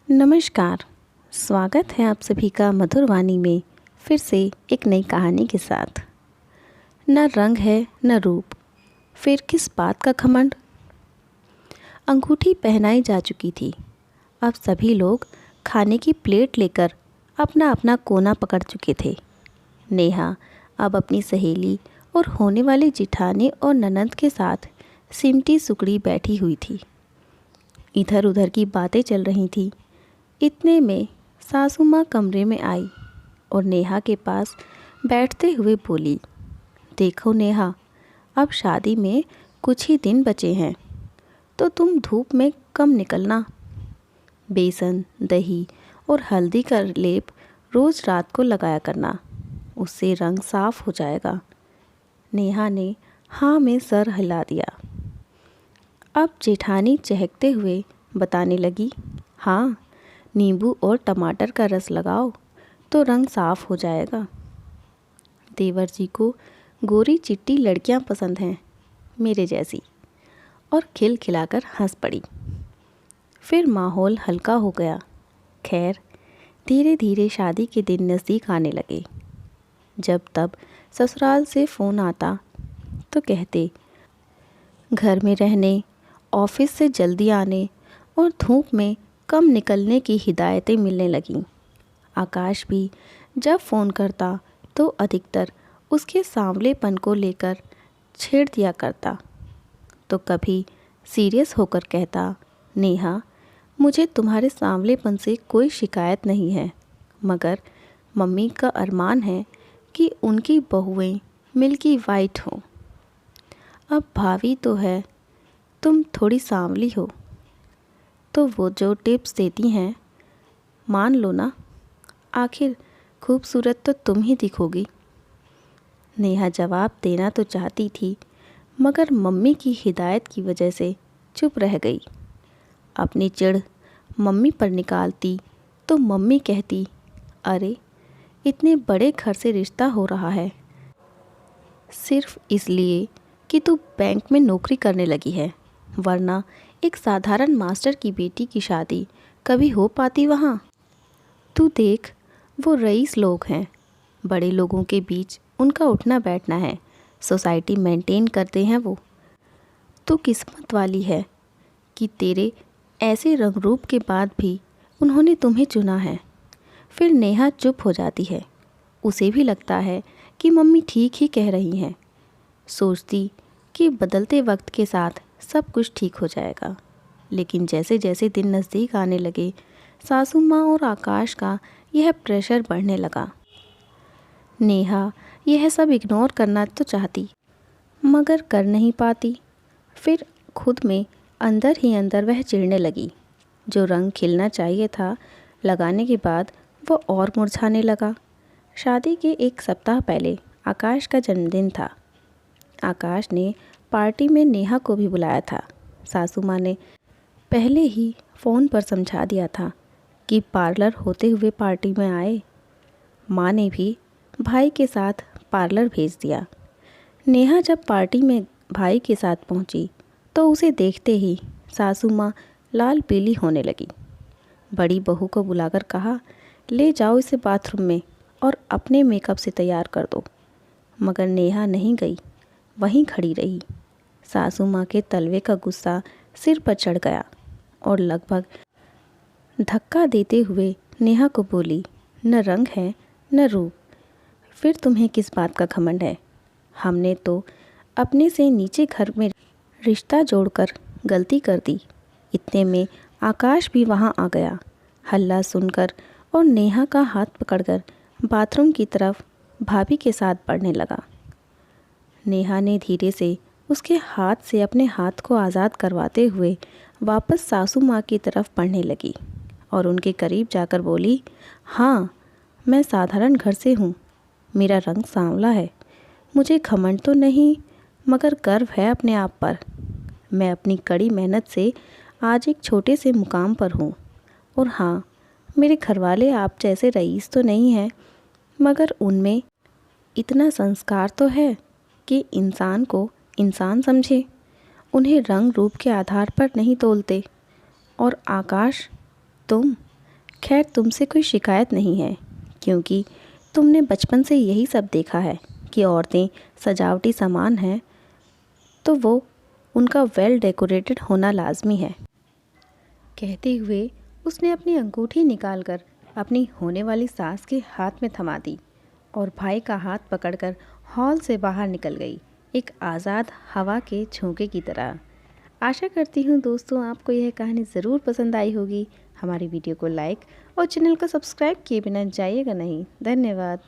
नमस्कार। स्वागत है आप सभी का मधुर वाणी में फिर से एक नई कहानी के साथ। न रंग है न रूप, फिर किस बात का घमंड। अंगूठी पहनाई जा चुकी थी। अब सभी लोग खाने की प्लेट लेकर अपना अपना कोना पकड़ चुके थे। नेहा अब अपनी सहेली और होने वाली जिठानी और ननद के साथ सिमटी सुकड़ी बैठी हुई थी। इधर उधर की बातें चल रही थी। इतने में सासू माँ कमरे में आई और नेहा के पास बैठते हुए बोली, देखो नेहा, अब शादी में कुछ ही दिन बचे हैं, तो तुम धूप में कम निकलना। बेसन, दही और हल्दी का लेप रोज़ रात को लगाया करना, उससे रंग साफ हो जाएगा। नेहा ने हाँ में सर हिला दिया। अब जेठानी चहकते हुए बताने लगी, हाँ, नींबू और टमाटर का रस लगाओ तो रंग साफ हो जाएगा। देवर जी को गोरी चिट्टी लड़कियां पसंद हैं, मेरे जैसी, और खिलखिलाकर हंस पड़ी। फिर माहौल हल्का हो गया। खैर, धीरे धीरे शादी के दिन नज़दीक आने लगे। जब तब ससुराल से फ़ोन आता तो कहते, घर में रहने, ऑफिस से जल्दी आने और धूप में कम निकलने की हिदायतें मिलने लगीं। आकाश भी जब फ़ोन करता तो अधिकतर उसके सांवलेपन को लेकर छेड़ दिया करता, तो कभी सीरियस होकर कहता, नेहा, मुझे तुम्हारे सांवलेपन से कोई शिकायत नहीं है, मगर मम्मी का अरमान है कि उनकी बहुएं मिल्की वाइट हों। अब भाभी तो है, तुम थोड़ी सांवली हो, तो वो जो टिप्स देती हैं मान लो ना, आखिर खूबसूरत तो तुम ही दिखोगी। नेहा जवाब देना तो चाहती थी, मगर मम्मी की हिदायत की वजह से चुप रह गई। अपनी चिढ़ मम्मी पर निकालती तो मम्मी कहती, अरे, इतने बड़े घर से रिश्ता हो रहा है सिर्फ इसलिए कि तू बैंक में नौकरी करने लगी है, वरना एक साधारण मास्टर की बेटी की शादी कभी हो पाती वहाँ? तू देख, वो रईस लोग हैं, बड़े लोगों के बीच उनका उठना बैठना है, सोसाइटी मेंटेन करते हैं वो। तू किस्मत वाली है कि तेरे ऐसे रंग रूप के बाद भी उन्होंने तुम्हें चुना है। फिर नेहा चुप हो जाती है। उसे भी लगता है कि मम्मी ठीक ही कह रही हैं। सोचती कि बदलते वक्त के साथ सब कुछ ठीक हो जाएगा, लेकिन जैसे जैसे दिन नज़दीक आने लगे, सासू माँ और आकाश का यह प्रेशर बढ़ने लगा। नेहा यह सब इग्नोर करना तो चाहती, मगर कर नहीं पाती। फिर खुद में अंदर ही अंदर वह चिढ़ने लगी। जो रंग खिलना चाहिए था लगाने के बाद, वो और मुरझाने लगा। शादी के एक सप्ताह पहले आकाश का जन्मदिन था। आकाश ने पार्टी में नेहा को भी बुलाया था। सासू माँ ने पहले ही फ़ोन पर समझा दिया था कि पार्लर होते हुए पार्टी में आए। माँ ने भी भाई के साथ पार्लर भेज दिया। नेहा जब पार्टी में भाई के साथ पहुंची तो उसे देखते ही सासू माँ लाल पीली होने लगी। बड़ी बहू को बुलाकर कहा, ले जाओ इसे बाथरूम में और अपने मेकअप से तैयार कर दो। मगर नेहा नहीं गई, वहीं खड़ी रही। सासू माँ के तलवे का गुस्सा सिर पर चढ़ गया और लगभग धक्का देते हुए नेहा को बोली, न रंग है न रूप, फिर तुम्हें किस बात का घमंड है? हमने तो अपने से नीचे घर में रिश्ता जोड़कर गलती कर दी। इतने में आकाश भी वहाँ आ गया। हल्ला सुनकर और नेहा का हाथ पकड़कर बाथरूम की तरफ भाभी के साथ बढ़ने लगा। नेहा ने धीरे से उसके हाथ से अपने हाथ को आज़ाद करवाते हुए वापस सासू माँ की तरफ बढ़ने लगी और उनके करीब जाकर बोली, हाँ, मैं साधारण घर से हूँ, मेरा रंग सांवला है, मुझे घमंड तो नहीं मगर गर्व है अपने आप पर। मैं अपनी कड़ी मेहनत से आज एक छोटे से मुकाम पर हूँ। और हाँ, मेरे घरवाले आप जैसे रईस तो नहीं हैं, मगर उनमें इतना संस्कार तो है कि इंसान को इंसान समझे, उन्हें रंग रूप के आधार पर नहीं तोलते। और आकाश, तुम खैर तुमसे कोई शिकायत नहीं है, क्योंकि तुमने बचपन से यही सब देखा है कि औरतें सजावटी सामान हैं तो वो उनका वेल डेकोरेटेड होना लाजमी है। कहते हुए उसने अपनी अंगूठी निकालकर अपनी होने वाली सास के हाथ में थमा दी और भाई का हाथ पकड़कर हॉल से बाहर निकल गई, एक आज़ाद हवा के झोंके की तरह। आशा करती हूँ दोस्तों आपको यह कहानी ज़रूर पसंद आई होगी। हमारी वीडियो को लाइक और चैनल को सब्सक्राइब किए बिना जाइएगा नहीं। धन्यवाद।